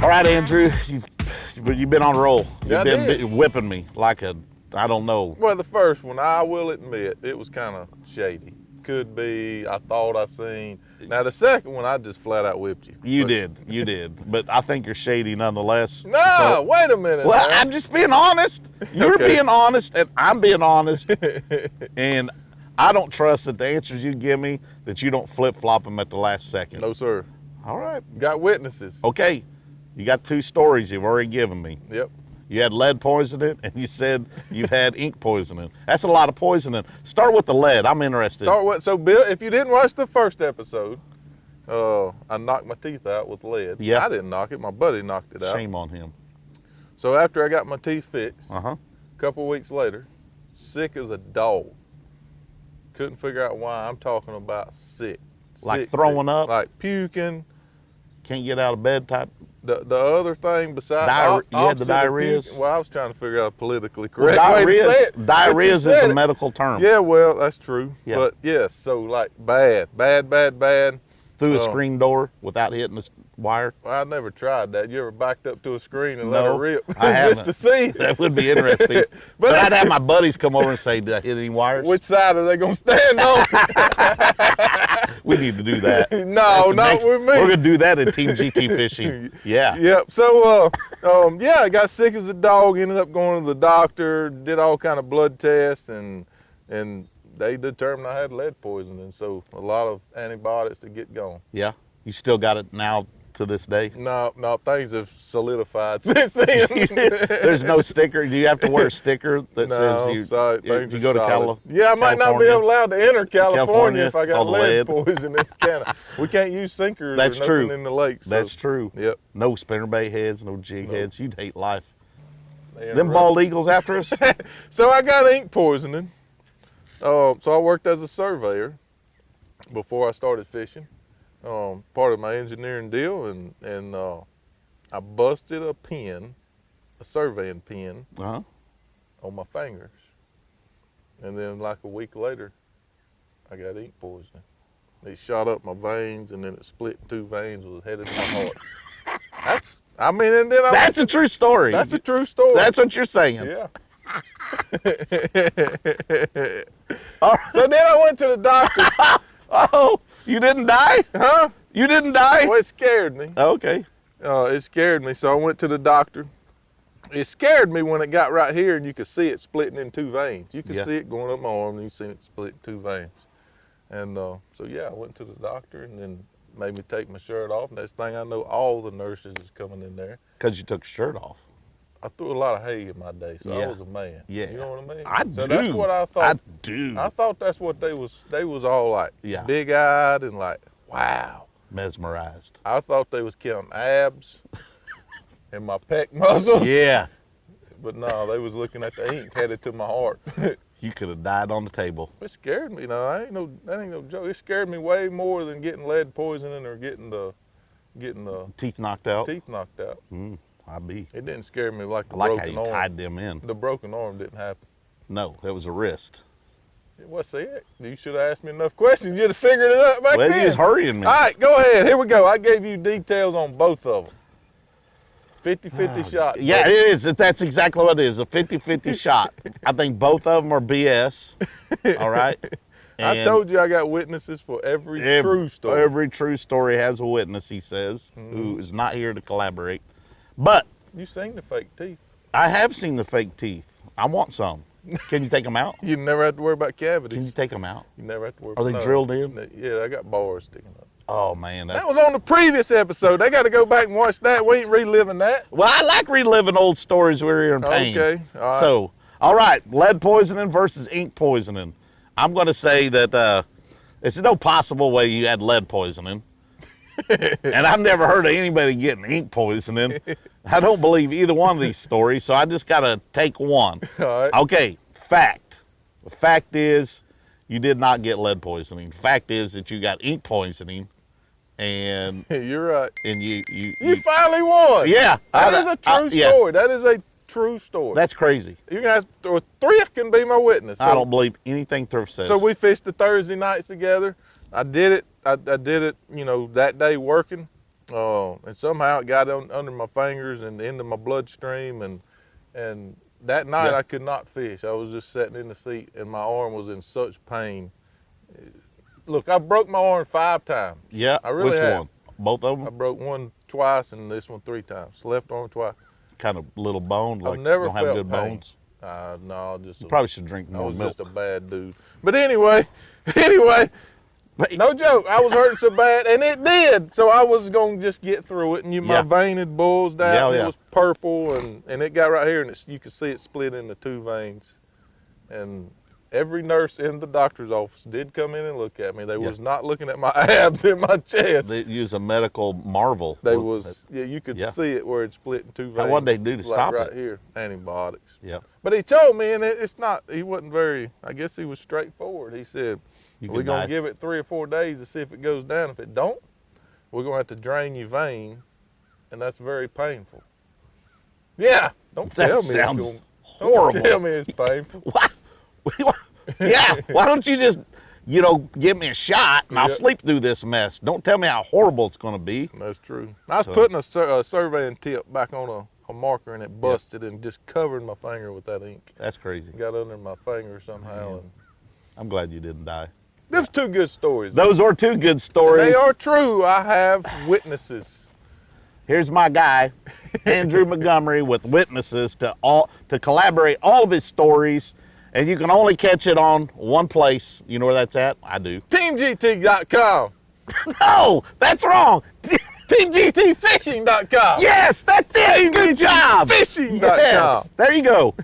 All right, Andrew, you've been on a roll. Yeah, You've been whipping me like a, I don't know. Well, the first one, I will admit, it was kind of shady. Could be, I thought I seen. Now, the second one, I just flat out whipped you. You did. But I think you're shady nonetheless. No, So, wait a minute. well, now. I'm just being honest. You're Okay. being honest, and I'm being honest. And I don't trust that the answers you give me, that you don't flip-flop them at the last second. No, sir. All right. Got witnesses. Okay. You got 2 stories you've already given me. Yep. You had lead poisoning, and you said you've had ink poisoning. That's a lot of poisoning. Start with the lead. I'm interested. So, Bill, if you didn't watch the first episode, I knocked my teeth out with lead. Yeah. I didn't knock it. My buddy knocked it out. Shame on him. So after I got my teeth fixed, Uh-huh. a couple weeks later, sick as a dog. Couldn't figure out why. I'm talking about sick. Like Sick, throwing sick. up? Like puking. Can't get out of bed type. The other thing besides You had the opposite of diarrheas? puking- Well, I was trying to figure out a politically Well, correct way to say it. diarrheas But you is said a it. medical term. Yeah, well, that's true. Yeah. But yes, so like bad. Through a Oh. screen door without hitting the wire. Well, I never tried that. You ever backed up to a screen and No, let it rip? I haven't. Just to see. That would be interesting. but I'd have my buddies come over and say, did I hit any wires? Which side are they gonna stand on? We need to do that. No, not with me. We're going to do that in Team GT Fishing. Yeah. Yep. So, yeah, I got sick as a dog. Ended up going to the doctor. Did all kind of blood tests, and they determined I had lead poisoning. So a lot of antibiotics to get going. Yeah. You still got it now to this day? No, things have solidified since then. There's no sticker. Do you have to wear a sticker that says you, sorry, if you go to California? Yeah, I might not be allowed to enter California if I got called lead lead. poisoning. We can't use sinkers That's or nothing true. in the lake. So. That's true. Yep. No spinnerbait heads, no jig No. heads. You'd hate life. They Them bald eagles after us? So I got ink poisoning. So I worked as a surveyor before I started fishing. Part of my engineering deal, and I busted a pin, a surveying pin, Uh-huh. on my fingers. And then like a week later, I got ink poisoning. It shot up my veins, and then it split in 2 veins, was headed to my heart. That's a true story. That's a true story. That's what you're saying. Yeah. All right. So then I went to the doctor. Oh, you didn't die? Huh? You didn't die? Well, it scared me. Okay. It scared me, so I went to the doctor. It scared me when it got right here and you could see it splitting in 2 veins. You could Yeah. see it going up my arm and you see it split in 2 veins. And so yeah, I went to the doctor and then made me take my shirt off. Next thing I know, all the nurses is coming in there. Because you took your shirt off. I threw a lot of hay in my day, so I Yeah. was a man. Yeah. You know what I mean? I So do. that's what I thought. I do. I thought that's what they was all like, Yeah. big-eyed and like, wow. Mesmerized. I thought they was counting abs and my pec muscles. Yeah. But no, they was looking at the ink headed to my heart. You could have died on the table. It scared me. That ain't no joke. It scared me way more than getting lead poisoning or getting the Teeth knocked out. teeth knocked out. I be. It didn't scare me like the I like how broken you arm. tied them in. The broken arm didn't happen. No, it was a wrist. What's that? You should have asked me enough questions. You'd have figured it out back Well, then. you was hurrying me. All right, go ahead. Here we go. I gave you details on both of them. 50-50 shot. Yeah, baby. it is. That's exactly what it is. A 50-50 shot. I think both of them are BS. All right. I told you I got witnesses for every true story. Every true story has a witness, he says, who is not here to collaborate. But You seen the fake teeth. I have seen the fake teeth. I want some. Can you take them out? You never have to worry about cavities. Can you take them out? You never have to worry Are about they drilled in? Yeah, I got bars sticking up. Oh, man. That was on the previous episode. They got to go back and watch that. We ain't reliving that. Well, I like reliving old stories where you're in pain. Okay, all right. So, all right, lead poisoning versus ink poisoning. I'm going to say that there's no possible way you had lead poisoning. And I've never heard of anybody getting ink poisoning. I don't believe either one of these stories, so I just got to take one. All right. Okay, fact. The fact is you did not get lead poisoning. Fact is that you got ink poisoning, and You're right. you finally won. yeah. That is a true yeah, story. That is a true story. that's crazy. You guys, Thrift can be my witness. I don't believe anything Thrift says. So we fished the Thursday nights together. I did it. I did it. You know, that day working, And somehow it got under my fingers and into my bloodstream, and that night I could not fish. I was just sitting in the seat, and my arm was in such pain. Look, I broke my arm 5 times. Yeah. I really Which have. one? Both of I them? broke one twice and this one 3 times. Left arm twice. Kind of little boned, like never don't have felt good pain. bones. No, just You probably should drink I more was milk. just a bad dude. But anyway, But- no joke. I was hurting so bad, and it did. So I was gonna just get through it, and my vein had bullsed out, and it was purple, and it got right here, and you could see it split into 2 veins. And every nurse in the doctor's office did come in and look at me. They was not looking at my abs in my chest. They use a medical marvel. They you could see it where it split in 2 veins. What did they do to stop right it? here, antibiotics. Yeah. But he told me, and it's not. He wasn't very. I guess he was straightforward. He said, "We're gonna give it 3 or 4 days to see if it goes down. If it don't, we're gonna have to drain your vein, and that's very painful." Yeah. Don't tell me. Sounds horrible. Don't tell me it's painful. What? Yeah. Why don't you just, give me a shot and I'll sleep through this mess? Don't tell me how horrible it's going to be. That's true. I was putting a surveying tip back on a marker, and it busted and just covered my finger with that ink. That's crazy. Got under my finger somehow. And I'm glad you didn't die. there's 2 good stories. Those are 2 good stories. They are true. I have witnesses. Here's my guy, Andrew Montgomery, with witnesses to collaborate all of his stories. And you can only catch it on one place. You know where that's at? I do. TeamGT.com. No, that's wrong. TeamGTFishing.com. Yes, that's it. Good job. TeamGTFishing.com. Yes, there you go.